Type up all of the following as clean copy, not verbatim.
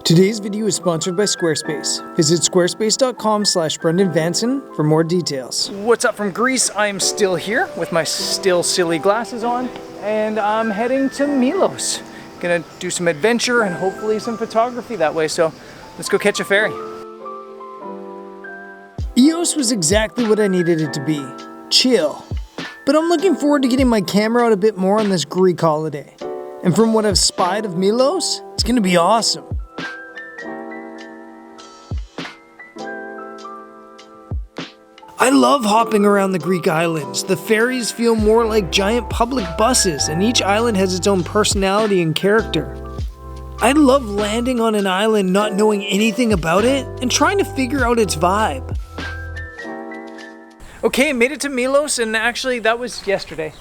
Today's video is sponsored by Squarespace. Visit squarespace.com/BrendanVanson for more details. What's up from Greece? I'm still here with my still silly glasses on, and I'm heading to Milos. Gonna do some adventure and hopefully some photography that way, so let's go catch a ferry. Eos was exactly what I needed it to be. Chill. But I'm looking forward to getting my camera out a bit more on this Greek holiday. And from what I've spied of Milos, it's gonna be awesome. I love hopping around the Greek islands. The ferries feel more like giant public buses, and each island has its own personality and character. I love landing on an island not knowing anything about it and trying to figure out its vibe. Okay, made it to Milos, and actually that was yesterday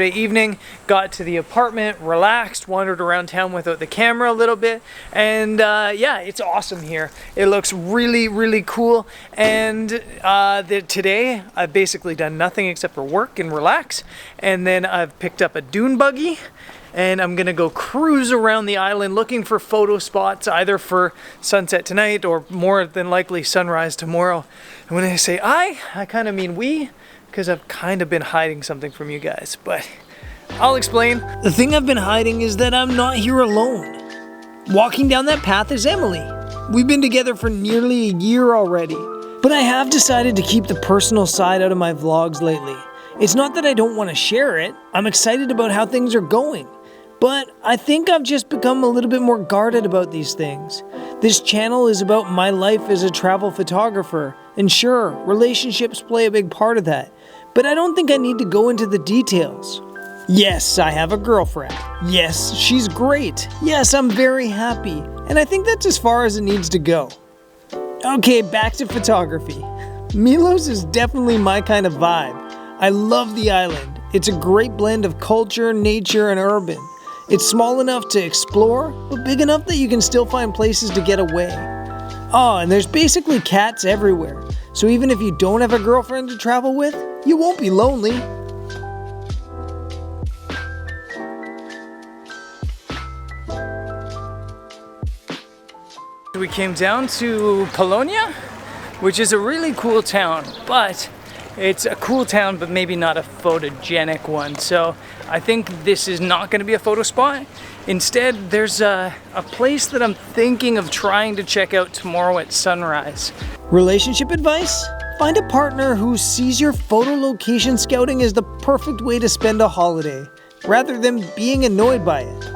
evening. Got to the apartment, relaxed, wandered around town without the camera a little bit, and yeah, it's awesome here. It looks really cool, and today I've basically done nothing except for work and relax, and then I've picked up a dune buggy, and I'm gonna go cruise around the island looking for photo spots, either for sunset tonight or more than likely sunrise tomorrow. And when I say I kind of mean we, because I've kind of been hiding something from you guys, but I'll explain. The thing I've been hiding is that I'm not here alone. Walking down that path is Emily. We've been together for nearly a year already, but I have decided to keep the personal side out of my vlogs lately. It's not that I don't want to share it. I'm excited about how things are going, but I think I've just become a little bit more guarded about these things. This channel is about my life as a travel photographer, and sure, relationships play a big part of that, but I don't think I need to go into the details. Yes, I have a girlfriend. Yes, she's great. Yes, I'm very happy, and I think that's as far as it needs to go. Okay, back to photography. Milos is definitely my kind of vibe. I love the island. It's a great blend of culture, nature, and urban. It's small enough to explore, but big enough that you can still find places to get away. Oh, and there's basically cats everywhere, so even if you don't have a girlfriend to travel with, you won't be lonely. We came down to Polonia, which is a really cool town, but it's a cool town, but maybe not a photogenic one. So I think this is not going to be a photo spot. Instead, there's a place that I'm thinking of trying to check out tomorrow at sunrise. Relationship advice? Find a partner who sees your photo location scouting as the perfect way to spend a holiday, rather than being annoyed by it.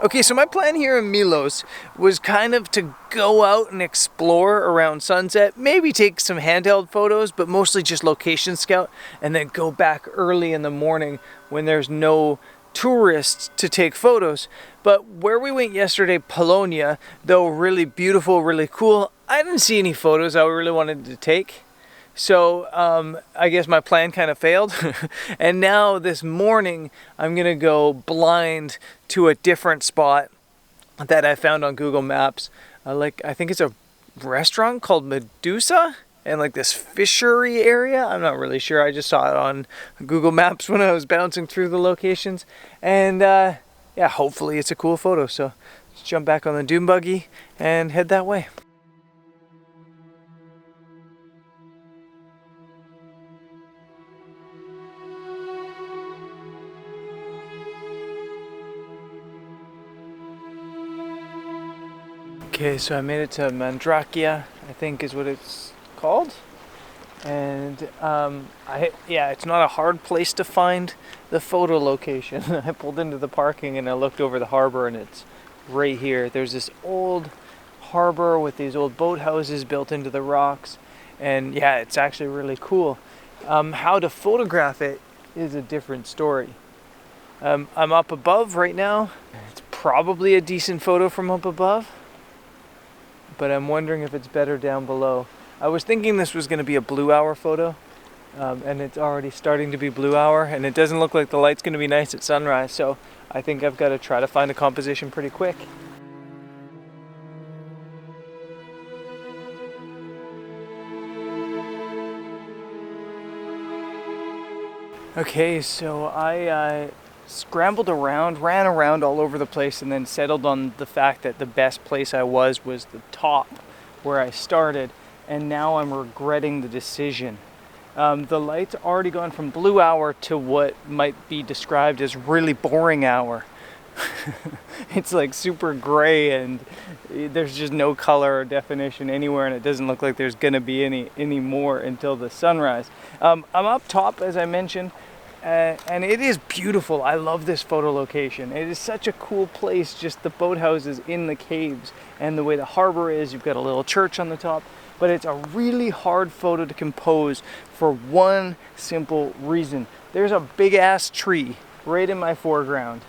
Okay, so my plan here in Milos was kind of to go out and explore around sunset, maybe take some handheld photos, but mostly just location scout, and then go back early in the morning when there's no tourists to take photos. But where we went yesterday, Polonia, though really beautiful, really cool, I didn't see any photos I really wanted to take. So I guess my plan kind of failed. And now this morning, I'm gonna go blind to a different spot that I found on Google Maps. I think it's a restaurant called Medusa, and like this fishery area. I'm not really sure. I just saw it on Google Maps when I was bouncing through the locations. And yeah, hopefully it's a cool photo. So let's jump back on the dune buggy and head that way. Okay, so I made it to Mandrakia, I think is what it's called. And yeah, it's not a hard place to find the photo location. I pulled into the parking and I looked over the harbor, and it's right here. There's this old harbor with these old boathouses built into the rocks. And yeah, it's actually really cool. How to photograph it is a different story. I'm up above right now. It's probably a decent photo from up above, but I'm wondering if it's better down below. I was thinking this was going to be a blue hour photo, and it's already starting to be blue hour, and it doesn't look like the light's going to be nice at sunrise, so I think I've got to try to find a composition pretty quick. Okay, so I scrambled around, ran around all over the place, and then settled on the fact that the best place I was the top where I started, and now I'm regretting the decision. The light's already gone from blue hour to what might be described as really boring hour. It's like super gray and there's just no color or definition anywhere, and it doesn't look like there's gonna be any more until the sunrise. I'm up top, as I mentioned, and it is beautiful. I love this photo location. It is such a cool place, just the boathouses in the caves and the way the harbor is. You've got a little church on the top, but it's a really hard photo to compose for one simple reason. There's a big ass tree right in my foreground,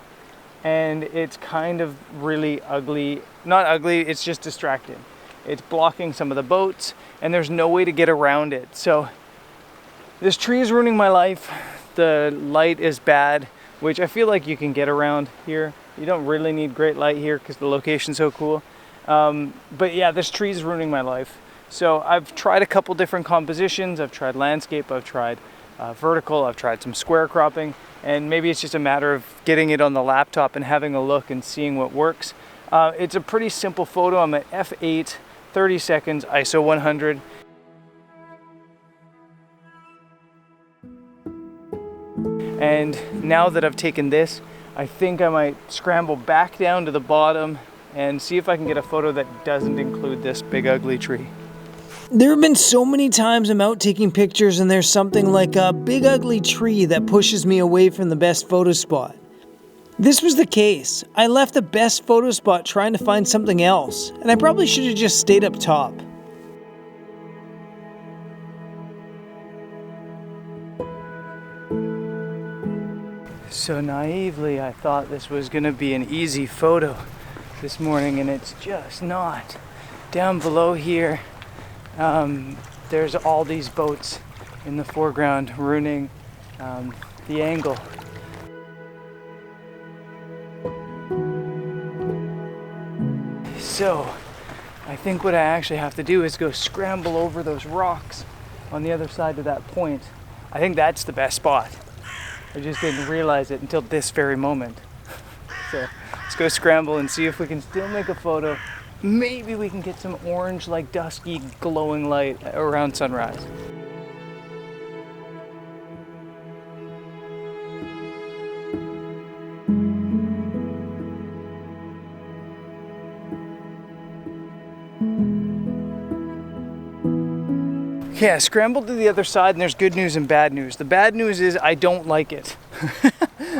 and it's kind of really ugly. Not ugly, it's just distracting. It's blocking some of the boats, and there's no way to get around it. So this tree is ruining my life. The light is bad, which I feel like you can get around here. You don't really need great light here because the location's so cool. But yeah, this tree is ruining my life. So I've tried a couple different compositions. I've tried landscape, I've tried vertical, I've tried some square cropping, and maybe it's just a matter of getting it on the laptop and having a look and seeing what works. It's a pretty simple photo. I'm at f8, 30 seconds, ISO 100. And now that I've taken this, I think I might scramble back down to the bottom and see if I can get a photo that doesn't include this big ugly tree. There have been so many times I'm out taking pictures and there's something like a big ugly tree that pushes me away from the best photo spot. This was the case. I left the best photo spot trying to find something else, and I probably should have just stayed up top. So naively, I thought this was gonna be an easy photo this morning, and it's just not. Down below here, there's all these boats in the foreground ruining the angle. So I think what I actually have to do is go scramble over those rocks on the other side of that point. I think that's the best spot. I just didn't realize it until this very moment. So let's go scramble and see if we can still make a photo. Maybe we can get some orange, like dusky, glowing light around sunrise. Okay, I scrambled to the other side, and there's good news and bad news. The bad news is I don't like it.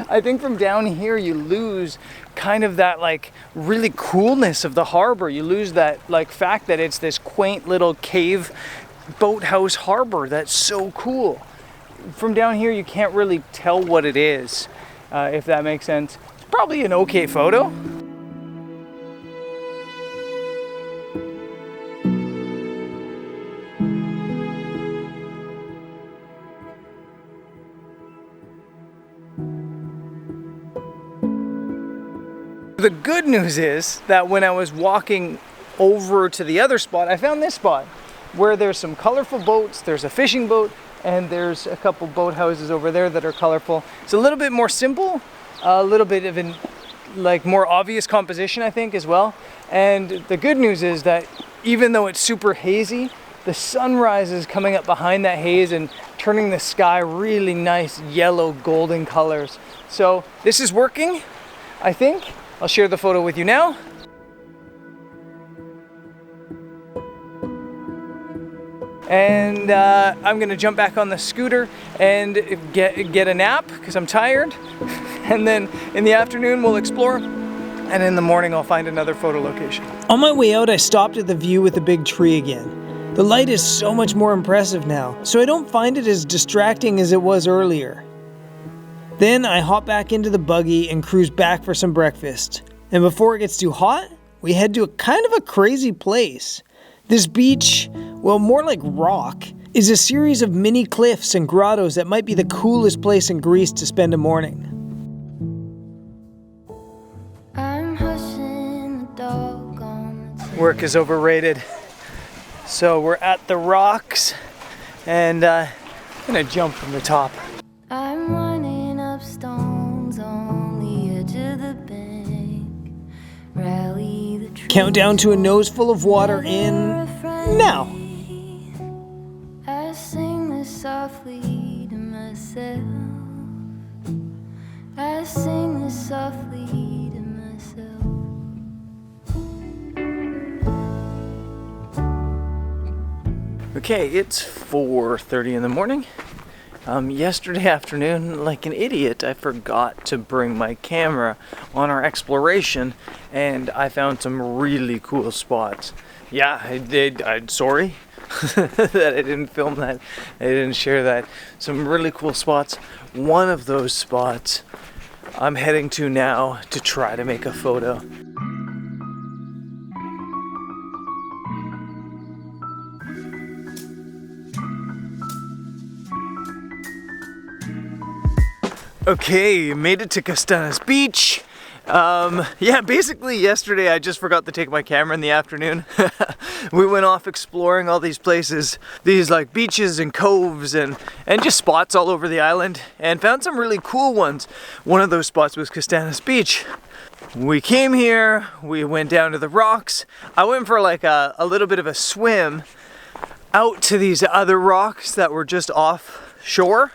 I think from down here you lose kind of that like really coolness of the harbor. You lose that like fact that it's this quaint little cave boathouse harbor that's so cool. From down here you can't really tell what it is, if that makes sense. It's probably an okay photo. The good news is that when I was walking over to the other spot, I found this spot where there's some colorful boats, there's a fishing boat, and there's a couple boathouses over there that are colorful. It's a little bit more simple, a little bit of an like more obvious composition, I think, as well. And the good news is that even though it's super hazy, the sunrise is coming up behind that haze and turning the sky really nice yellow golden colors. So this is working, I think. I'll share the photo with you now. And I'm gonna jump back on the scooter and get a nap because I'm tired. And then in the afternoon we'll explore, and in the morning I'll find another photo location. On my way out, I stopped at the view with the big tree again. The light is so much more impressive now, so I don't find it as distracting as it was earlier. Then I hop back into the buggy and cruise back for some breakfast. And before it gets too hot, we head to a kind of a crazy place. This beach, well, more like rock, is a series of mini cliffs and grottos that might be the coolest place in Greece to spend a morning. Work is overrated. So we're at the rocks, and I'm gonna jump from the top. Countdown to a nose full of water in now. I sing this softly to myself. I sing this softly to myself. Okay, it's 4:30 in the morning. Yesterday afternoon, like an idiot, I forgot to bring my camera on our exploration, and I found some really cool spots. Yeah, I did. I'm sorry that I didn't film that. I didn't share that. Some really cool spots. One of those spots I'm heading to now to try to make a photo. Okay, made it to Castanas Beach. Yeah, basically yesterday I just forgot to take my camera in the afternoon. We went off exploring all these places, these like beaches and coves and just spots all over the island, and found some really cool ones. One of those spots was Castanas Beach. We came here, we went down to the rocks. I went for like a little bit of a swim out to these other rocks that were just offshore.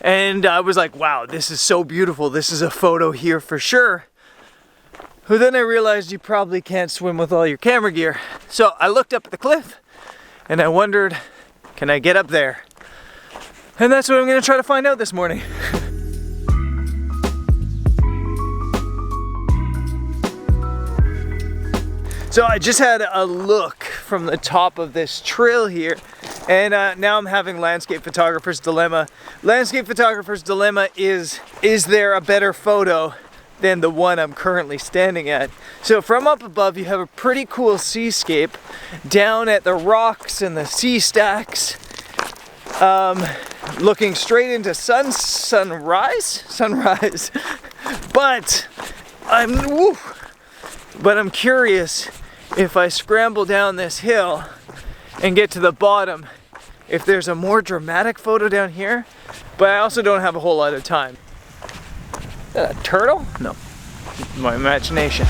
And I was like, wow, this is so beautiful. This is a photo here for sure. But then I realized you probably can't swim with all your camera gear. So I looked up at the cliff and I wondered, can I get up there? And that's what I'm gonna try to find out this morning. So I just had a look from the top of this trail here, and now I'm having landscape photographer's dilemma. Landscape photographer's dilemma is there a better photo than the one I'm currently standing at? So from up above you have a pretty cool seascape down at the rocks and the sea stacks, looking straight into sunrise. But I'm curious if I scramble down this hill and get to the bottom, if there's a more dramatic photo down here, but I also don't have a whole lot of time. Is that a turtle? No, my imagination.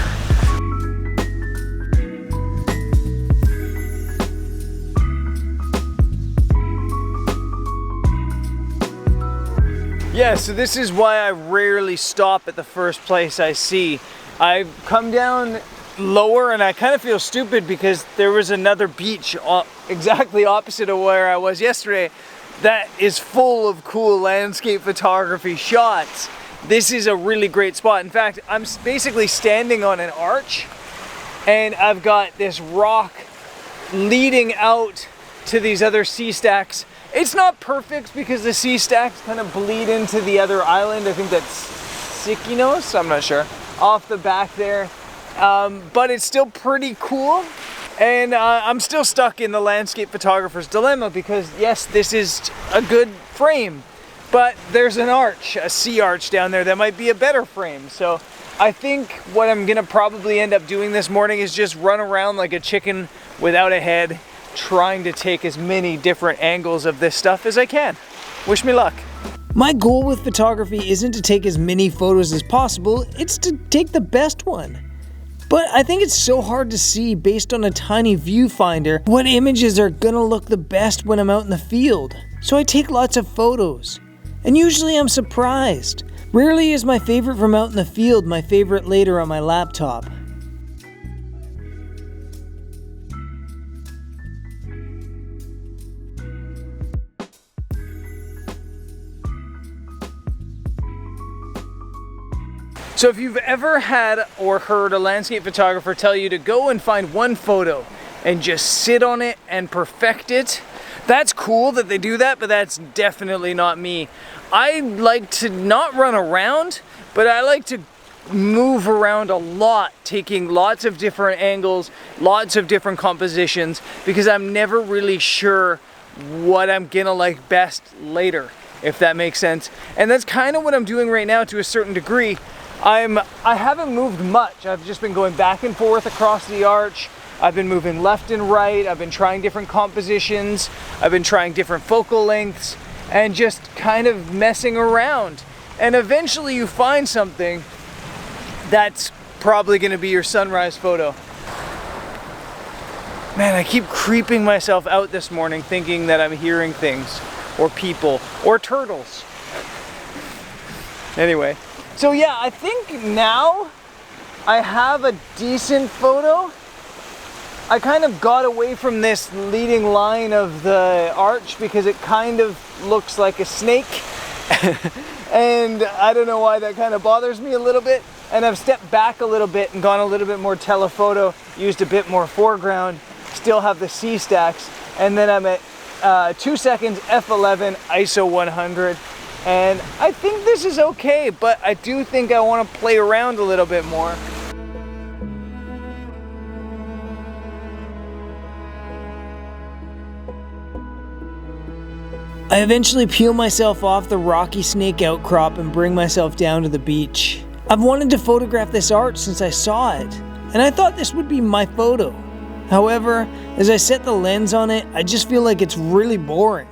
Yeah, so this is why I rarely stop at the first place I see. I come down lower and I kind of feel stupid because there was another beach exactly opposite of where I was yesterday that is full of cool landscape photography shots. This is a really great spot. In fact, I'm basically standing on an arch and I've got this rock leading out to these other sea stacks. It's not perfect because the sea stacks kind of bleed into the other island. I think that's Sikinos, I'm not sure, off the back there. But it's still pretty cool, and I'm still stuck in the landscape photographer's dilemma because yes, this is a good frame, but there's an arch, a sea arch down there that might be a better frame. So I think what I'm gonna probably end up doing this morning is just run around like a chicken without a head, trying to take as many different angles of this stuff as I can. Wish me luck. My goal with photography isn't to take as many photos as possible, it's to take the best one. But I think it's so hard to see based on a tiny viewfinder what images are gonna look the best when I'm out in the field. So I take lots of photos. And usually I'm surprised. Rarely is my favorite from out in the field my favorite later on my laptop. So if you've ever had or heard a landscape photographer tell you to go and find one photo and just sit on it and perfect it, that's cool that they do that, but that's definitely not me. I like to not run around, but I like to move around a lot, taking lots of different angles, lots of different compositions, because I'm never really sure what I'm gonna like best later, if that makes sense. And that's kind of what I'm doing right now to a certain degree. I haven't moved much. I've just been going back and forth across the arch. I've been moving left and right. I've been trying different compositions. I've been trying different focal lengths and just kind of messing around. And eventually you find something that's probably gonna be your sunrise photo. Man, I keep creeping myself out this morning thinking that I'm hearing things, or people, or turtles. Anyway, so yeah, I think now I have a decent photo. I kind of got away from this leading line of the arch because it kind of looks like a snake. And I don't know why that kind of bothers me a little bit. And I've stepped back a little bit and gone a little bit more telephoto, used a bit more foreground, still have the C stacks. And then I'm at 2 seconds, f11, ISO 100. And I think this is okay, but I do think I want to play around a little bit more. I eventually peel myself off the rocky snake outcrop and bring myself down to the beach. I've wanted to photograph this arch since I saw it, and I thought this would be my photo. However, as I set the lens on it, I just feel like it's really boring.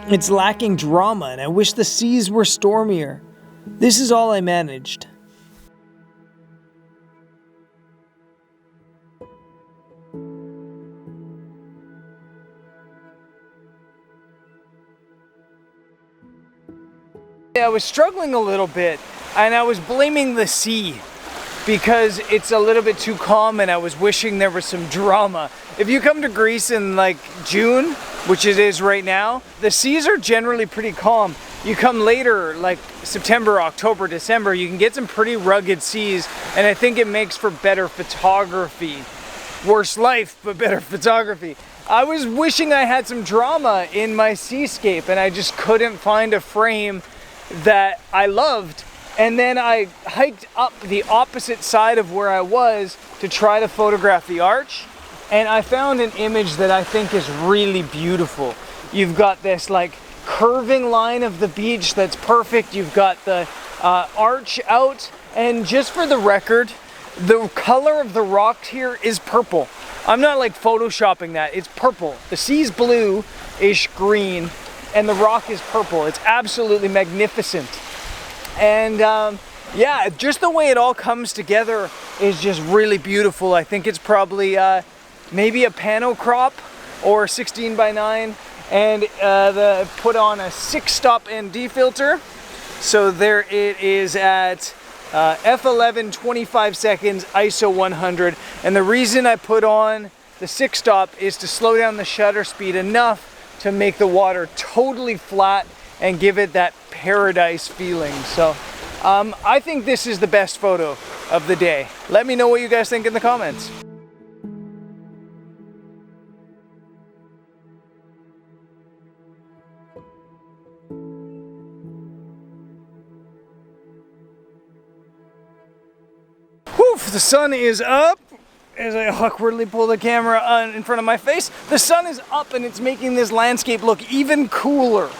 It's lacking drama, and I wish the seas were stormier. This is all I managed. I was struggling a little bit, and I was blaming the sea because it's a little bit too calm, and I was wishing there was some drama. If you come to Greece in like June, which it is right now, the seas are generally pretty calm. You come later, like September, October, December, you can get some pretty rugged seas, and I think it makes for better photography. Worse life, but better photography. I was wishing I had some drama in my seascape, and I just couldn't find a frame that I loved. And then I hiked up the opposite side of where I was to try to photograph the arch, and I found an image that I think is really beautiful. You've got this like curving line of the beach that's perfect. You've got the arch out, and just for the record, the color of the rocks here is purple. I'm not like photoshopping that, it's purple. The sea's blue-ish green, and the rock is purple. It's absolutely magnificent. And yeah, just the way it all comes together is just really beautiful. I think it's probably maybe a pano crop or 16:9, and put on a 6-stop ND filter. So there it is at f11, 25 seconds, ISO 100. And the reason I put on the 6-stop is to slow down the shutter speed enough to make the water totally flat and give it that paradise feeling. So I think this is the best photo of the day. Let me know what you guys think in the comments. Whew, the sun is up. As I awkwardly pull the camera in front of my face, the sun is up, and it's making this landscape look even cooler.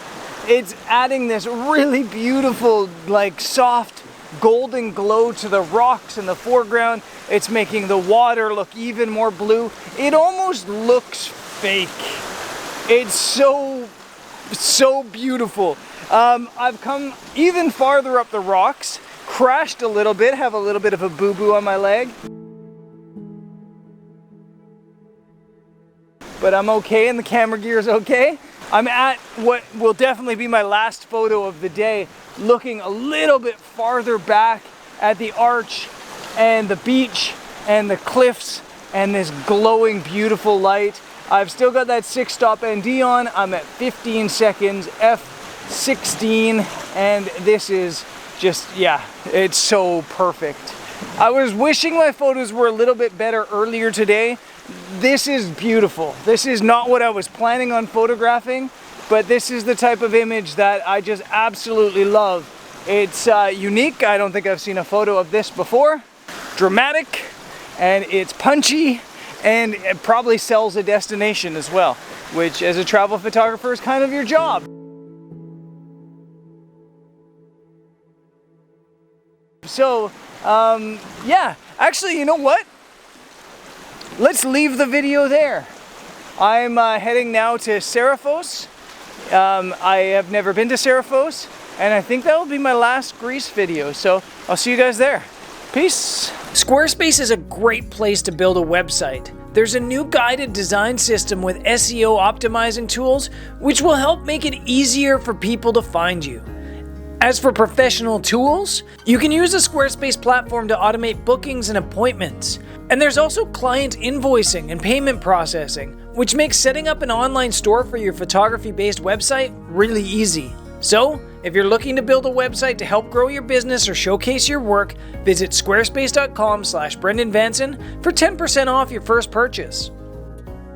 It's adding this really beautiful, like soft golden glow to the rocks in the foreground. It's making the water look even more blue. It almost looks fake. It's so beautiful. I've come even farther up the rocks, crashed a little bit, have a little bit of a boo-boo on my leg. But I'm okay, and the camera gear is okay. I'm at what will definitely be my last photo of the day, looking a little bit farther back at the arch and the beach and the cliffs and this glowing, beautiful light. I've still got that 6-stop ND on. I'm at 15 seconds, f16, and this is just, yeah, it's so perfect. I was wishing my photos were a little bit better earlier today. This is beautiful. This is not what I was planning on photographing, but this is the type of image that I just absolutely love. It's unique. I don't think I've seen a photo of this before. Dramatic, and it's punchy, and it probably sells a destination as well, which as a travel photographer is kind of your job. So, yeah, actually, you know what? Let's leave the video there. I'm heading now to Seraphos. I have never been to Seraphos, and I think that will be my last Greece video, so I'll see you guys there. Peace. Squarespace is a great place to build a website. there's a new guided design system with SEO optimizing tools, which will help make it easier for people to find you. As for professional tools, you can use a Squarespace platform to automate bookings and appointments. And there's also client invoicing and payment processing, which makes setting up an online store for your photography-based website really easy. So, if you're looking to build a website to help grow your business or showcase your work, visit squarespace.com/BrendanVanson for 10% off your first purchase.